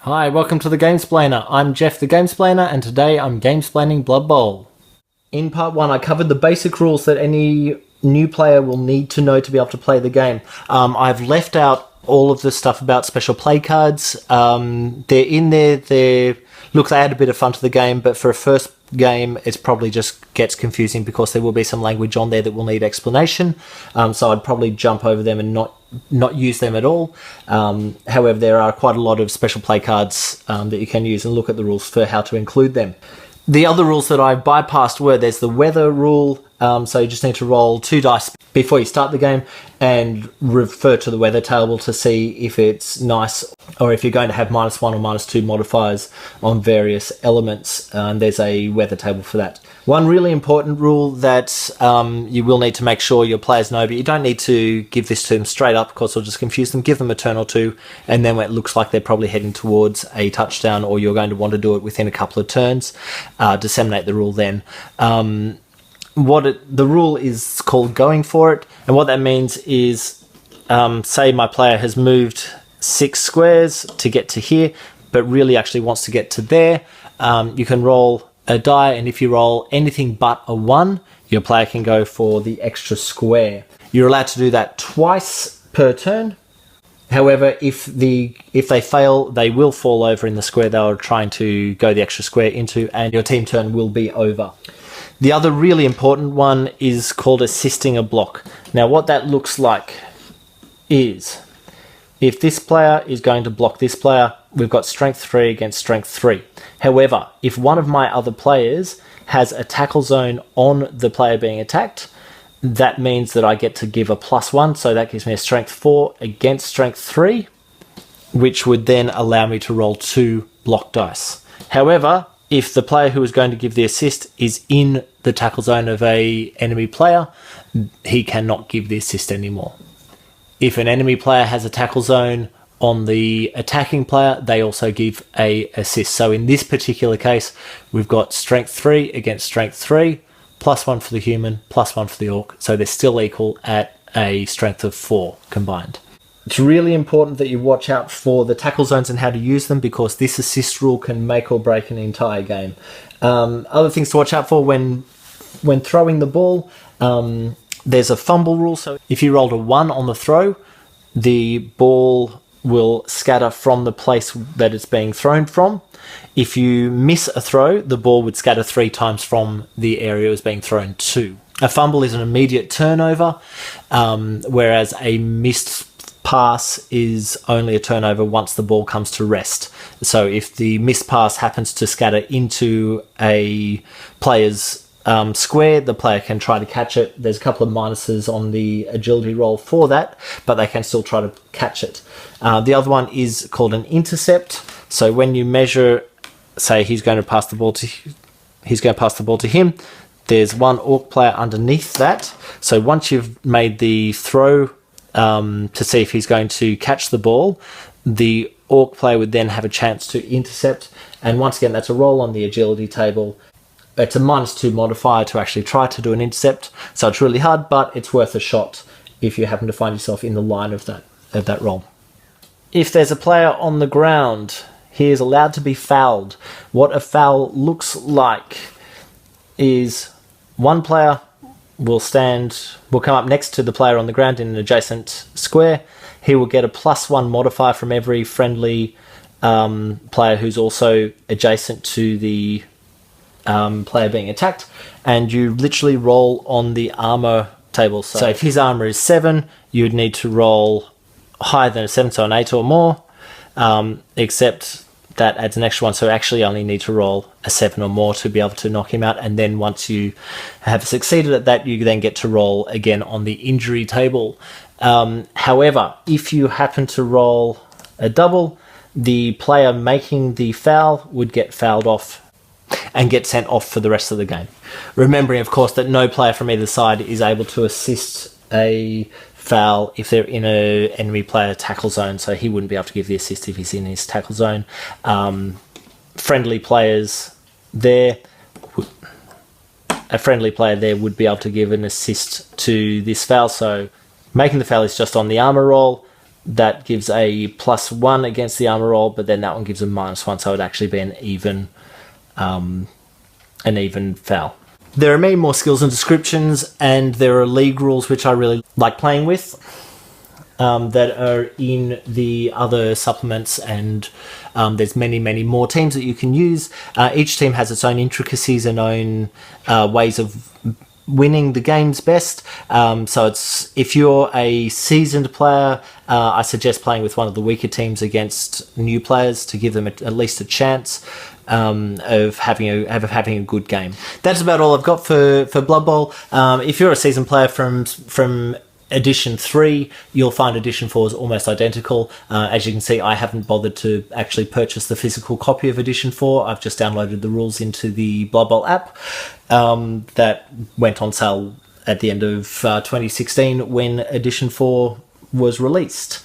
Hi, welcome to the Gamesplainer. I'm Jeff the Gamesplainer, and today I'm Gamesplaining Blood Bowl. In part 1, I covered the basic rules that any new player will need to know to be able to play the game. I've left out all of the stuff about special play cards. They're in there. They add a bit of fun to the game, but for a first game, it probably just gets confusing because there will be some language on there that will need explanation. So I'd probably jump over them and not use them at all. However, there are quite a lot of special play cards that you can use, and look at the rules for how to include them. The other rules that I bypassed were there's the weather rule, so you just need to roll 2 dice before you start the game and refer to the weather table to see if it's nice or if you're going to have -1 or -2 modifiers on various elements. There's a weather table for that. One really important rule that you will need to make sure your players know, but you don't need to give this to them straight up because it'll just confuse them. Give them a turn or two, and then when it looks like they're probably heading towards a touchdown or you're going to want to do it within a couple of turns, disseminate the rule then. The rule is called going for it, and what that means is, say my player has moved 6 squares to get to here, but really actually wants to get to there. You can roll a die, and if you roll anything but a 1, your player can go for the extra square. You're allowed to do that twice per turn. However, if they fail, they will fall over in the square they were trying to go the extra square into, and your team turn will be over. The other really important one is called assisting a block. Now, what that looks like is, if this player is going to block this player, we've got strength 3 against strength 3. However, if one of my other players has a tackle zone on the player being attacked, that means that I get to give a +1, so that gives me a strength 4 against strength 3, which would then allow me to roll 2 block dice. However, if the player who is going to give the assist is in the tackle zone of a enemy player, he cannot give the assist anymore. If an enemy player has a tackle zone on the attacking player, they also give a assist. So in this particular case, we've got strength 3 against strength 3, +1 for the human, +1 for the orc. So they're still equal at a strength of 4 combined. It's really important that you watch out for the tackle zones and how to use them, because this assist rule can make or break an entire game. Other things to watch out for when throwing the ball, there's a fumble rule. So if you rolled a 1 on the throw, the ball will scatter from the place that it's being thrown from. If you miss a throw, the ball would scatter 3 times from the area it was being thrown to. A fumble is an immediate turnover, whereas a missed pass is only a turnover once the ball comes to rest. So if the missed pass happens to scatter into a player's square, the player can try to catch it. There's a couple of minuses on the agility roll for that, but they can still try to catch it. The other one is called an intercept. So when you measure, say he's going to pass the ball to him, there's one orc player underneath that. So once you've made the throw to see if he's going to catch the ball, the orc player would then have a chance to intercept, and once again that's a roll on the agility table. It's a -2 modifier to actually try to do an intercept, so it's really hard, but it's worth a shot if you happen to find yourself in the line of that roll. If there's a player on the ground, he is allowed to be fouled. What a foul looks like is one player will come up next to the player on the ground in an adjacent square. He will get a +1 modifier from every friendly player who's also adjacent to the player being attacked, and you literally roll on the armor table. So if his armor is 7, you would need to roll higher than a 7, so an 8 or more, except that adds an extra 1, so actually only need to roll a 7 or more to be able to knock him out. And then once you have succeeded at that, you then get to roll again on the injury table. However, if you happen to roll a double, the player making the foul would get fouled off and get sent off for the rest of the game. Remembering, of course, that no player from either side is able to assist a foul if they're in a enemy player tackle zone, so he wouldn't be able to give the assist if he's in his tackle zone. Friendly players there, a friendly player there would be able to give an assist to this foul, so making the foul is just on the armor roll, that gives a +1 against the armor roll, but then that one gives a -1, so it would actually be an even foul. There are many more skills and descriptions, and there are league rules which I really like playing with, that are in the other supplements, and there's many more teams that you can use. Each team has its own intricacies and own ways of winning the games best. So it's, if you're a seasoned player, I suggest playing with one of the weaker teams against new players to give them at least a chance of having a good game. That's about all I've got for Blood Bowl. If you're a seasoned player from Edition 3, you'll find Edition 4 is almost identical. As you can see, I haven't bothered to actually purchase the physical copy of Edition 4. I've just downloaded the rules into the Blood Bowl app that went on sale at the end of 2016 when Edition 4 was released.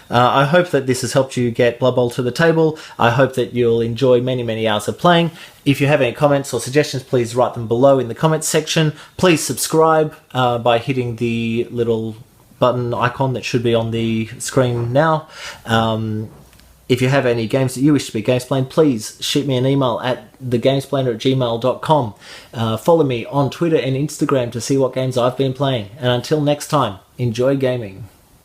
I hope that this has helped you get Blood Bowl to the table. I hope that you'll enjoy many hours of playing. If you have any comments or suggestions, please write them below in the comments section. Please subscribe by hitting the little button icon that should be on the screen now. If you have any games that you wish to be Gamesplained, please shoot me an email at thegamesplainer@gmail.com. Follow me on Twitter and Instagram to see what games I've been playing. And until next time, enjoy gaming.